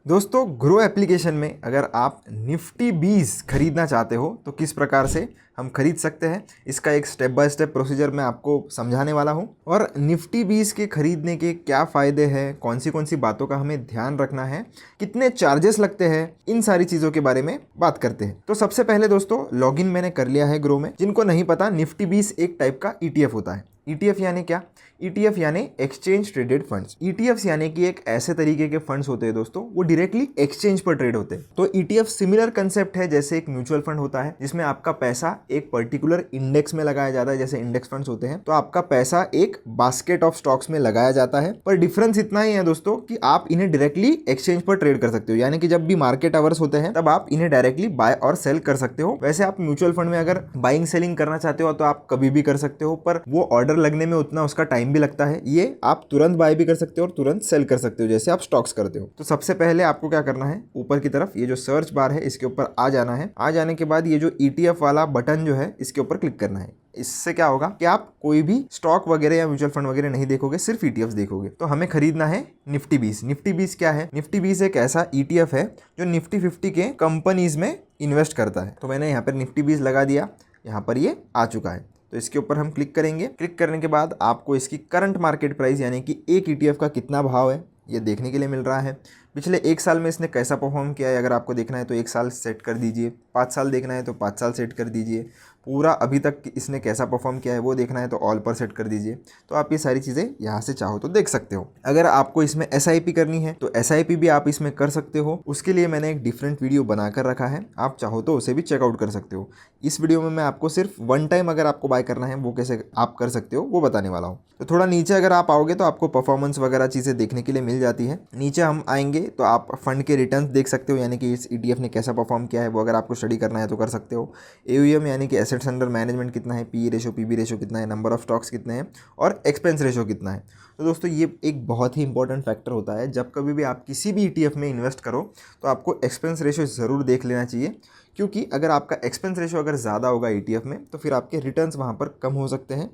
दोस्तों grow application में अगर आप निफ्टी 20 खरीदना चाहते हो तो किस प्रकार से हम खरीद सकते हैं, इसका एक स्टेप बाय स्टेप प्रोसीजर मैं आपको समझाने वाला हूं। और निफ्टी 20 के खरीदने के क्या फ़ायदे हैं, कौन सी बातों का हमें ध्यान रखना है, कितने चार्जेस लगते हैं, इन सारी चीज़ों के बारे में बात करते हैं। तो सबसे पहले दोस्तों लॉगिन मैंने कर लिया है ग्रो में। जिनको नहीं पता, निफ्टी 20 एक टाइप का ETF होता है। ETF यानी क्या? ETF यानी एक्सचेंज ट्रेडेड फंड्स। ETFs यानी कि एक ऐसे तरीके के फंड्स होते हैं दोस्तों, वो डायरेक्टली एक्सचेंज पर ट्रेड होते हैं। तो ETF सिमिलर कंसेप्ट है जैसे एक म्यूचुअल फंड होता है, जिसमें आपका पैसा एक पर्टिकुलर इंडेक्स में लगाया जाता है, जैसे इंडेक्स फंड्स होते हैं। तो आपका पैसा एक बास्केट ऑफ स्टॉक्स में लगाया जाता है। पर डिफरेंस इतना ही है दोस्तों कि आप इन्हें डायरेक्टली एक्सचेंज पर ट्रेड कर सकते हो, यानी कि जब भी मार्केट आवर्स होते हैं तब आप इन्हें डायरेक्टली बाय और सेल कर सकते हो। वैसे आप म्यूचुअल फंड में अगर बाइंग सेलिंग करना चाहते हो तो आप कभी भी कर सकते हो, पर वो ऑर्डर लगने में उतना उसका टाइम भी लगता है। ये आप तुरंत बाय भी कर सकते हो और तुरंत सेल कर सकते हो, जैसे आप स्टॉक्स करते हो। तो सबसे पहले आपको क्या करना है, ऊपर की तरफ ये जो सर्च बार है इसके ऊपर आ जाना है। आ जाने के बाद ये जो ETF वाला बटन जो है इसके ऊपर क्लिक करना है। इससे क्या होगा कि आप कोई भी स्टॉक वगैरह या म्यूचुअल फंड वगैरह नहीं देखोगे, सिर्फ ETFs देखोगे। तो हमें खरीदना है निफ्टी 20। निफ्टी 20 क्या है? निफ्टी 20 एक ऐसा ETF है जो निफ्टी 50 के कंपनीज में इन्वेस्ट करता है। तो मैंने यहाँ पर निफ्टी 20 लगा दिया, यहाँ पर ये आ चुका है। तो इसके ऊपर हम क्लिक करेंगे। क्लिक करने के बाद आपको इसकी करंट मार्केट प्राइस यानी कि एक ETF का कितना भाव है ये देखने के लिए मिल रहा है। पिछले 1 साल में इसने कैसा परफॉर्म किया है, अगर आपको देखना है तो 1 साल सेट कर दीजिए, 5 साल देखना है तो 5 साल सेट कर दीजिए, पूरा अभी तक इसने कैसा परफॉर्म किया है वो देखना है तो ऑल पर सेट कर दीजिए। तो आप ये सारी चीज़ें यहाँ से चाहो तो देख सकते हो। अगर आपको इसमें SIP करनी है तो SIP भी आप इसमें कर सकते हो। उसके लिए मैंने एक डिफरेंट वीडियो बनाकर रखा है, आप चाहो तो उसे भी चेकआउट कर सकते हो। इस वीडियो में मैं आपको सिर्फ वन टाइम अगर आपको बाय करना है वो कैसे आप कर सकते हो वो बताने वाला हूँ। तो थोड़ा नीचे अगर आप आओगे तो आपको परफॉर्मेंस वगैरह चीज़ें देखने के लिए मिल जाती है। नीचे हम आएंगे तो आप फंड के रिटर्न्स देख सकते हो, यानी कि इस ETF ने कैसा परफॉर्म किया है वो अगर आपको स्टडी करना है तो कर सकते हो। AUM यानी कि एसेट्स अंडर मैनेजमेंट कितना है, PE रेशो PB रेशो कितना है, नंबर ऑफ स्टॉक्स कितने हैं और एक्सपेंस रेशो कितना है। तो दोस्तों ये एक बहुत ही इंपॉर्टेंट फैक्टर होता है। जब कभी भी आप किसी भी ETF में इन्वेस्ट करो तो आपको एक्सपेंस रेशो ज़रूर देख लेना चाहिए, क्योंकि अगर आपका एक्सपेंस रेशो अगर ज़्यादा होगा ETF में तो फिर आपके रिटर्न्स वहाँ पर कम हो सकते हैं।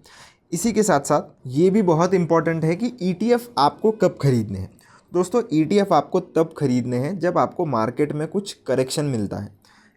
इसी के साथ साथ ये भी बहुत इंपॉर्टेंट है कि ETF आपको कब खरीदने हैं। दोस्तों ETF आपको तब खरीदने हैं जब आपको मार्केट में कुछ करेक्शन मिलता है,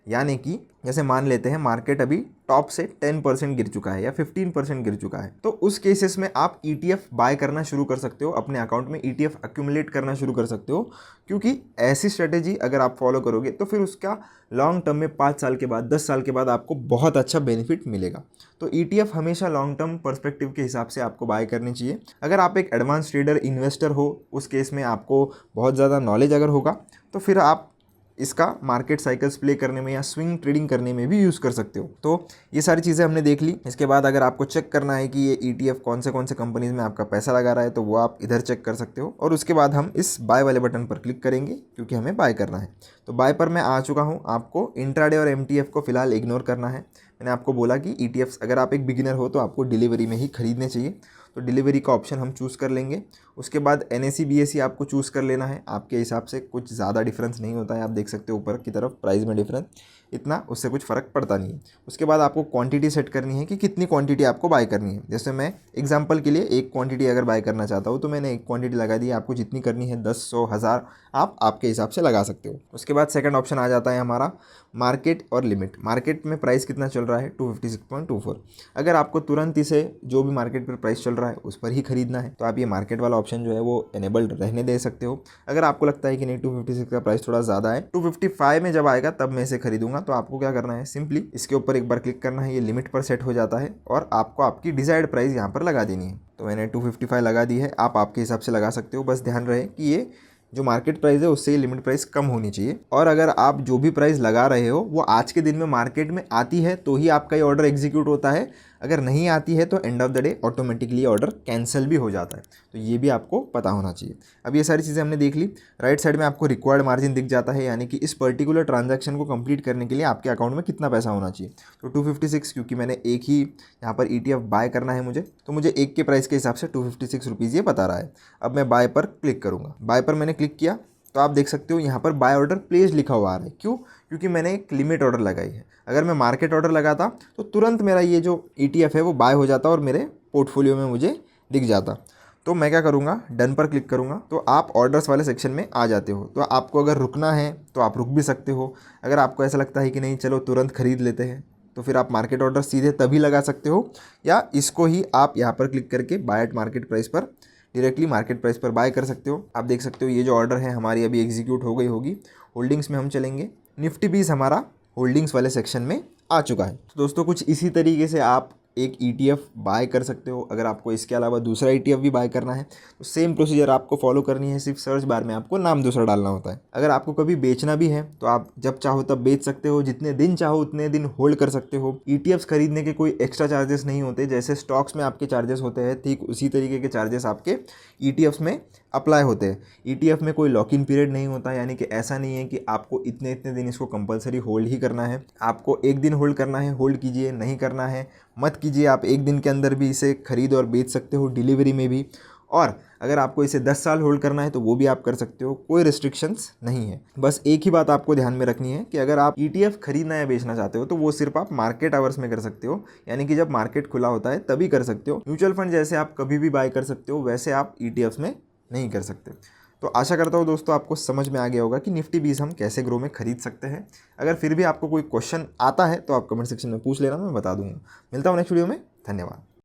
यानी कि जैसे मान लेते हैं मार्केट अभी टॉप से 10% गिर चुका है या 15% गिर चुका है, तो उस केसेस में आप ETF बाय करना शुरू कर सकते हो, अपने अकाउंट में ETF एक्यूमुलेट करना शुरू कर सकते हो। क्योंकि ऐसी स्ट्रेटेजी अगर आप फॉलो करोगे तो फिर उसका लॉन्ग टर्म में 5 साल के बाद 10 साल के बाद आपको बहुत अच्छा बेनिफिट मिलेगा। तो ETF हमेशा लॉन्ग टर्म पर्सपेक्टिव के हिसाब से आपको बाय करनी चाहिए। अगर आप एक एडवांस ट्रेडर इन्वेस्टर हो, उस केस में आपको बहुत ज़्यादा नॉलेज अगर होगा तो फिर आप इसका मार्केट साइकिल्स प्ले करने में या स्विंग ट्रेडिंग करने में भी यूज़ कर सकते हो। तो ये सारी चीज़ें हमने देख ली। इसके बाद अगर आपको चेक करना है कि ये ETF कौन से कंपनीज में आपका पैसा लगा रहा है तो वो आप इधर चेक कर सकते हो। और उसके बाद हम इस बाय वाले बटन पर क्लिक करेंगे क्योंकि हमें बाय करना है। तो बाय पर मैं आ चुका हूँ। आपको इंट्राडे और MTF को फिलहाल इग्नोर करना है। मैंने आपको बोला कि ETFs अगर आप एक बिगिनर हो तो आपको डिलीवरी में ही खरीदने चाहिए, तो डिलीवरी का ऑप्शन हम चूज़ कर लेंगे। उसके बाद NSE BSE आपको चूज़ कर लेना है। आपके हिसाब से कुछ ज़्यादा डिफरेंस नहीं होता है, आप देख सकते हो ऊपर की तरफ प्राइस में डिफरेंस इतना, उससे कुछ फ़र्क पड़ता नहीं है। उसके बाद आपको क्वांटिटी सेट करनी है कि कितनी क्वांटिटी आपको बाय करनी है। जैसे मैं एग्जांपल के लिए एक क्वांटिटी अगर बाय करना चाहता हूँ तो मैंने एक क्वांटिटी लगा दी है। आपको जितनी करनी है 10, 100, 1000 आप आपके हिसाब से लगा सकते हो। उसके बाद सेकंड ऑप्शन आ जाता है हमारा मार्केट और लिमिट। मार्केट में प्राइस कितना चल रहा है 256.24। अगर आपको तुरंत इसे जो भी मार्केट पर प्राइस चल रहा है उस पर ही खरीदना है तो आप ये मार्केट वाला ऑप्शन जो है वो एनेबल्ड रहने दे सकते हो। अगर आपको लगता है कि नहीं 256 का प्राइस थोड़ा ज़्यादा है, 255 में जब आएगा तब मैं इसे खरीदूंगा, तो आपको क्या करना है, सिंपली इसके ऊपर एक बार क्लिक करना है। ये लिमिट पर सेट हो जाता है और आपको आपकी डिजायर्ड प्राइस यहाँ पर लगा देनी है। तो मैंने 255 लगा दी है, आप आपके हिसाब से लगा सकते हो। बस ध्यान रहे कि ये जो मार्केट प्राइस है उससे लिमिट प्राइस कम होनी चाहिए। और अगर आप जो भी प्राइस लगा रहे हो वो आज के दिन में मार्केट में आती है तो ही आपका ये ऑर्डर एग्जीक्यूट होता है। अगर नहीं आती है तो end of the day automatically order cancel भी हो जाता है। तो ये भी आपको पता होना चाहिए। अब ये सारी चीज़ें हमने देख ली। राइट साइड में आपको रिक्वायर्ड मार्जिन दिख जाता है, यानी कि इस पर्टिकुलर ट्रांजैक्शन को कंप्लीट करने के लिए आपके अकाउंट में कितना पैसा होना चाहिए। तो 256, क्योंकि मैंने एक ही यहाँ पर ETF बाय करना है मुझे, तो मुझे एक के प्राइस के हिसाब से 256 रुपीज़ ये बता रहा है। अब मैं बाय पर क्लिक करूँगा। बाय पर मैंने क्लिक किया तो आप देख सकते हो यहाँ पर बाय ऑर्डर प्लेस लिखा हुआ आ रहा है। क्यों? क्योंकि मैंने एक लिमिट ऑर्डर लगाई है। अगर मैं मार्केट ऑर्डर लगाता तो तुरंत मेरा ये जो ETF है वो बाय हो जाता और मेरे पोर्टफोलियो में मुझे दिख जाता। तो मैं क्या करूँगा, डन पर क्लिक करूँगा तो आप ऑर्डर्स वाले सेक्शन में आ जाते हो। तो आपको अगर रुकना है तो आप रुक भी सकते हो। अगर आपको ऐसा लगता है कि नहीं चलो तुरंत ख़रीद लेते हैं, तो फिर आप मार्केट ऑर्डर सीधे तभी लगा सकते हो, या इसको ही आप यहाँ पर क्लिक करके बाय एट मार्केट प्राइस पर डायरेक्टली मार्केट प्राइस पर बाय कर सकते हो। आप देख सकते हो ये जो ऑर्डर है हमारी अभी एग्जीक्यूट हो गई होगी। होल्डिंग्स में हम चलेंगे, निफ्टी 20 हमारा होल्डिंग्स वाले सेक्शन में आ चुका है। तो दोस्तों कुछ इसी तरीके से आप एक ETF बाय कर सकते हो। अगर आपको इसके अलावा दूसरा ETF भी बाय करना है तो सेम प्रोसीजर आपको फॉलो करनी है, सिर्फ सर्च बार में आपको नाम दूसरा डालना होता है। अगर आपको कभी बेचना भी है तो आप जब चाहो तब बेच सकते हो, जितने दिन चाहो उतने दिन होल्ड कर सकते हो। ETFs खरीदने के कोई एक्स्ट्रा चार्जेस नहीं होते, जैसे स्टॉक्स में आपके चार्जेस होते हैं ठीक उसी तरीके के चार्जेस आपके ETFs में अप्लाई होते हैं। ETF में कोई लॉक इन पीरियड नहीं होता, यानी कि ऐसा नहीं है कि आपको इतने इतने दिन इसको कंपलसरी होल्ड ही करना है। आपको एक दिन होल्ड करना है, होल्ड कीजिए, नहीं करना है मत कीजिए। आप एक दिन के अंदर भी इसे खरीद और बेच सकते हो, डिलीवरी में भी। और अगर आपको इसे 10 साल होल्ड करना है तो वो भी आप कर सकते हो, कोई रिस्ट्रिक्शंस नहीं है। बस एक ही बात आपको ध्यान में रखनी है कि अगर आप ETF खरीदना या बेचना चाहते हो तो वो सिर्फ आप मार्केट आवर्स में कर सकते हो, यानी कि जब मार्केट खुला होता है तभी कर सकते हो। म्यूचुअल फंड जैसे आप कभी भी बाय कर सकते हो, वैसे आप ETFs में नहीं कर सकते। तो आशा करता हूँ दोस्तों आपको समझ में आ गया होगा कि निफ्टी 20 हम कैसे ग्रो में खरीद सकते हैं। अगर फिर भी आपको कोई क्वेश्चन आता है तो आप कमेंट सेक्शन में पूछ लेना, मैं बता दूंगा। मिलता हूँ नेक्स्ट वीडियो में, धन्यवाद।